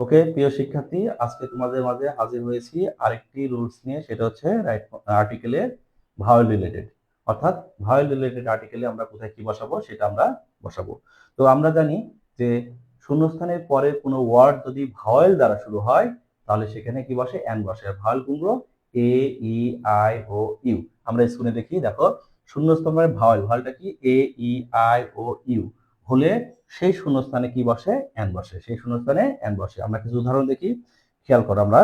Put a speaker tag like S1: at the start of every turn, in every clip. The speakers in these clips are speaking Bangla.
S1: ওকে প্রিয় শিক্ষার্থী, আজকে তোমাদের মাঝে হাজির হয়েছি আরেকটি রুলস নিয়ে। সেটা হচ্ছে রাইট আর্টিকেলের ভাওয়েল রিলেটেড, অর্থাৎ ভাওয়েল রিলেটেড আর্টিকেলে আমরা কোথায় কি বসাবো সেটা আমরা বসাবো। তো আমরা জানি যে শূন্যস্থানের পরে কোনো ওয়ার্ড যদি ভাওয়েল দ্বারা শুরু হয় তাহলে সেখানে কি বসে? এন বসে। আর ভাওয়েল কোনগুলো? এ, ই, আই, ও, ইউ। আমরা স্ক্রিনে দেখি, দেখো শূন্যস্থানের ভাওয়েলটা কি? এ, ই, আই, ও, ইউ হলে সেই শূন্যস্থানে কি বসে? এন বসে। সেই শূন্যস্থানে এন বসে। আমরা কিছু উদাহরণ দেখি, খেয়াল করো। আমরা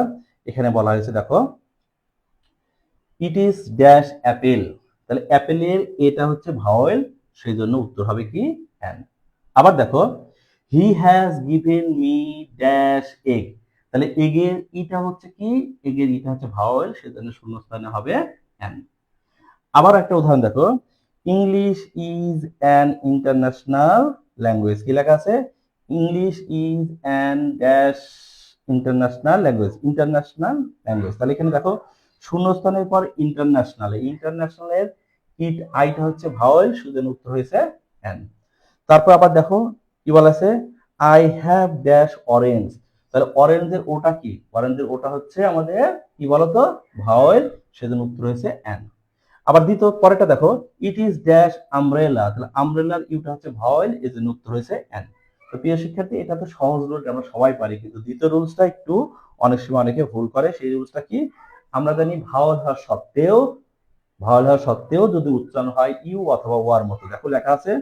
S1: এখানে বলা হয়েছে, দেখো ইট ইজ ড্যাশ অ্যাপেল। তাহলে অ্যাপেলের এটা হচ্ছে ভাওয়েল, সেই জন্য উত্তর হবে কি? এন। আবার দেখো he has given me dash egg. তাহলে এগের ইটা হচ্ছে কি? এগের ইটা হচ্ছে ভাওয়েল, সেজন্য শূন্যস্থানে হবে এন। আবার একটা উদাহরণ দেখো, English is an international language. কি লেখা আছে? English is an dash international language. International language. তাহলে এখানে দেখো শূন্যস্থানের পর ইন্টারন্যাশনাল, ইন্টারন্যাশনালের ইট আইটা হচ্ছে ভাওয়েল, সুতরাং উত্তর হয়েছে এন। তারপর আবার দেখো কি বলা আছে, আই হ্যাভ ড্যাশ অরেঞ্জ। তাহলে অরেঞ্জের ওটা কি? অরেঞ্জের ওটা হচ্ছে আমাদের কি বলতো? ভাওয়েল, সেজন্য উত্তর হয়েছে এন। আবার দ্বিতীয় পরেরটা দেখো, ইট ইজ ড্যাশ আমব্রেলা। তাহলে আমব্রেলার ইউটা হচ্ছে ভাওয়েল, এর জন্য উত্তর হয়েছে এন। তো প্রিয় শিক্ষার্থী, এটা তো সহজ রুল, আমরা সবাই পারি, কিন্তু দ্বিতীয় রুলসটা একটু অনেক সময় অনেকে ভুল করে। সেই রুলসটা কি? আমরা জানি ভাওয়েল হওয়া সত্ত্বেও যদি উচ্চারণ হয় ইউ অথবা ওয়ার মতো। দেখো লেখা আছে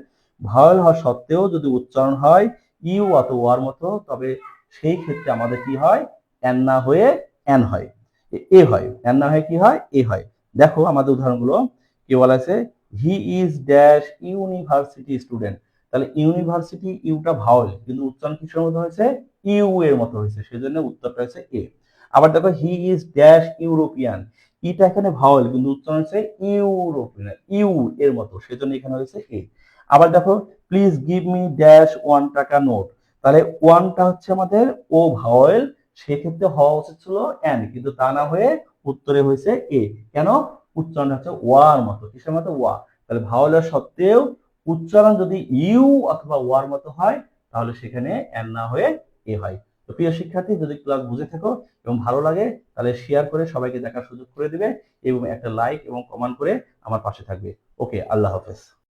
S1: ভাওয়েল হওয়া সত্ত্বেও যদি উচ্চারণ হয় ইউ অথবা ওয়ার মতো, তবে সেই ক্ষেত্রে আমাদের কি হয়? এন না হয়ে এন হয়, এ হয়। এন না হয়ে কি হয়? এ হয়। দেখো আমাদের উদাহরণগুলো কি বলা আছে, he is dash university student. তাহলে ইউনিভার্সিটি ইউটা ভাওয়েল, কিন্তু উচ্চারণ কিসের মতো হয়েছে? ইউ এর মতো হয়েছে, সেজন্য উত্তরটা হচ্ছে এ। আবার দেখো হি ইজ ড্যাশ ইউরোপিয়ান। ইটা এখানে ভাওয়েল, কিন্তু উচ্চারণ হচ্ছে ইউরোপিয়ান, ইউ এর মতো, সেজন্য এখানে হয়েছে এ। আবার দেখো প্লিজ গিভ মি ড্যাশ 1 টাকা নোট। তাহলে ওয়ানটা হচ্ছে আমাদের ও ভাওয়েল, সেক্ষেত্রে হওয়া উচিত ছিল এন, কিন্তু তা না হয়ে উত্তরে হয়েছে এ। কেন? উচ্চারণ হচ্ছে ওয়ার মতো। কিসের মতো? ওয়া। তাহলে ভাওয়েলের সত্ত্বেও উচ্চারণ যদি ইউ অথবা ওয়ার মতো হয় তাহলে সেখানে এন না হয়ে এ হয়। তো প্রিয় শিক্ষার্থী, যদি ক্লাস বুঝে থাকো এবং ভালো লাগে তাহলে শেয়ার করে সবাইকে দেখার সুযোগ করে দিবে এবং একটা লাইক এবং কমেন্ট করে আমার পাশে থাকবে। ওকে, আল্লাহ হাফেজ।